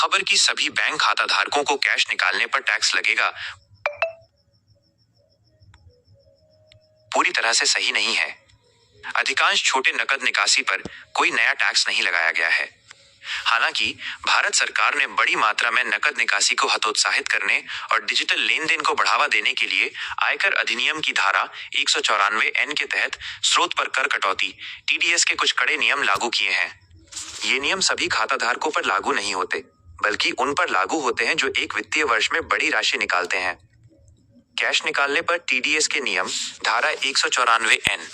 खबर कि सभी बैंक खाता धारकों को कैश निकालने पर टैक्स लगेगा पूरी तरह से सही नहीं है। अधिकांश छोटे नकद निकासी पर कोई नया टैक्स नहीं लगाया गया है। हालांकि भारत सरकार ने बड़ी मात्रा में नकद निकासी को हतोत्साहित करने और डिजिटल लेन देन को बढ़ावा देने के लिए आयकर अधिनियम की धारा 194N के तहत स्रोत पर कर कटौती TDS के कुछ कड़े नियम लागू किए हैं। ये नियम सभी खाता धारकों पर लागू नहीं होते, बल्कि उन पर लागू होते हैं जो एक वित्तीय वर्ष में बड़ी राशि निकालते हैं। कैश निकालने पर TDS के नियम, धारा 194N।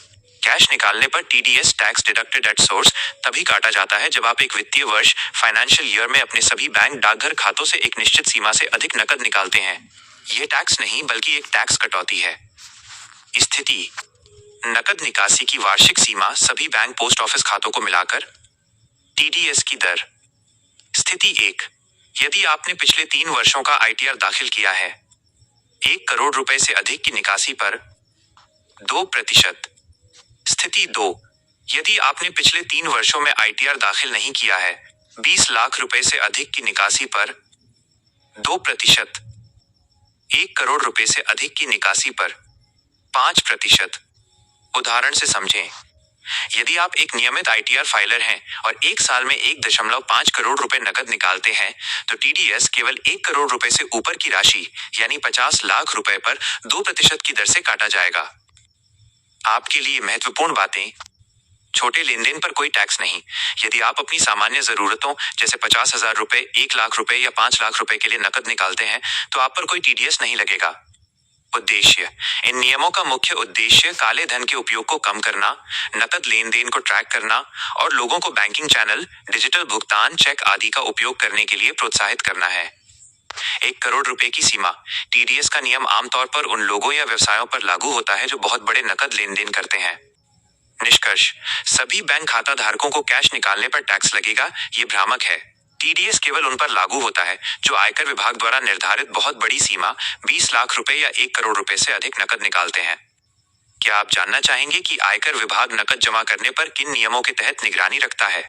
कैश निकालने पर TDS tax deducted at source तभी काटा जाता है जब आप एक वित्तीय वर्ष फाइनेंशियल ईयर में अपने सभी बैंक डाकघर खातों से एक निश्चित सीमा से अधिक नकद निकालते हैं। यह टैक्स नहीं बल्कि एक टैक्स कटौती है। स्थिति: नकद निकासी की वार्षिक सीमा सभी बैंक पोस्ट ऑफिस खातों को मिलाकर। TDS की दर: स्थिति 1: यदि आपने पिछले 3 वर्षों का ITR दाखिल किया है, 1 करोड़ रुपए से अधिक की निकासी पर 2%। स्थिति 2: यदि आपने पिछले 3 वर्षों में ITR दाखिल नहीं किया है, 20 लाख रुपए से अधिक की निकासी पर 2%। 1 करोड़ रुपए से अधिक की निकासी पर 5%। उदाहरण से समझें। यदि आप एक नियमित ITR फाइलर हैं और 1 साल में 1.5 करोड़ रुपए नकद निकालते हैं, तो TDS केवल 1 करोड़ रुपए से ऊपर की राशि यानी 50 लाख रुपए पर 2% की दर से काटा जाएगा। आपके लिए महत्वपूर्ण बातें: छोटे लेन देन पर कोई टैक्स नहीं। यदि आप अपनी सामान्य जरूरतों जैसे 50,000 रुपए, 1 लाख रुपए या 5 लाख रुपए के लिए नकद निकालते हैं, तो आप पर कोई TDS नहीं लगेगा। उद्देश्य: इन नियमों का मुख्य उद्देश्य काले धन के उपयोग को कम करना, नकद लेन देन को ट्रैक करना और लोगों को बैंकिंग चैनल, डिजिटल भुगतान, चेक आदि का उपयोग करने के लिए प्रोत्साहित करना है। 1 करोड़ रुपए की सीमा: TDS का नियम आमतौर पर उन लोगों या व्यवसायों पर लागू होता है जो बहुत बड़े नकद लेन देन करते हैं। निष्कर्ष: सभी बैंक खाता धारकों को कैश निकालने पर टैक्स लगेगा, ये भ्रामक है। TDS केवल उन पर लागू होता है जो आयकर विभाग द्वारा निर्धारित बहुत बड़ी सीमा 20 लाख रुपए या 1 करोड़ रुपए से अधिक नकद निकालते हैं। क्या आप जानना चाहेंगे कि आयकर विभाग नकद जमा करने पर किन नियमों के तहत निगरानी रखता है?